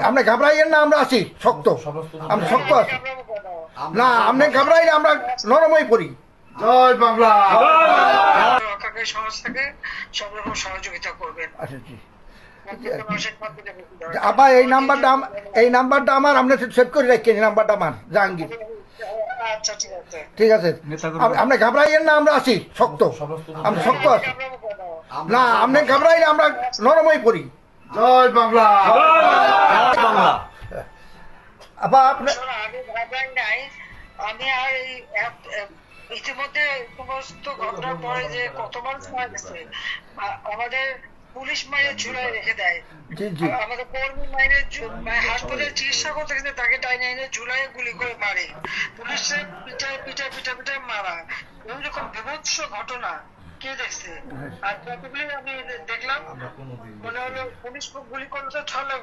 আপনি ঘাবড়াইয়েন না, আমরা আছি শক্ত, আমরা শক্ত আছি না, আপনি ঘাবড়াই না, আমরা নরমই পড়ি। জয় বাংলা। সংস্থাকে সব রকম সহযোগিতা করবেন। আচ্ছা জি। আবার এই নাম্বারটা আমার, আপনি সেভ করে রাখেন, এই নাম্বারটা আমার জাহাঙ্গীর। আচ্ছা ঠিক আছে, ঠিক আছে, আপনি ঘাবড়াইয়েন না, আমরা আছি শক্ত, আমরা শক্ত আছি না, আপনি ঘাবড়াই না, আমরা নরমই পড়ি। জয় বাংলা। আবার আপনি আমি ভাবলাম নাই, আমি আর ইতিমধ্যে সমস্ত ঘটনার পরে যে কত মানুষ মারা গেছে, আমাদের পুলিশ মাইনে ঝুলাই রেখে দেয়, জি জি আমাদের কর্মী মাইনে হাসপাতালে চিকিৎসা করতে গেলে তাকে টাইনে এনে ঝুলাই গুলি করে মারে, পুলিশের পিটায় পিটায় পিটায় পিটায় মারা, এইরকম বিভৎস ঘটনা কে দেখছে? আর কতগুলি আমি দেখলাম, মনে হলো পুলিশ গুলি করলে তো ছলে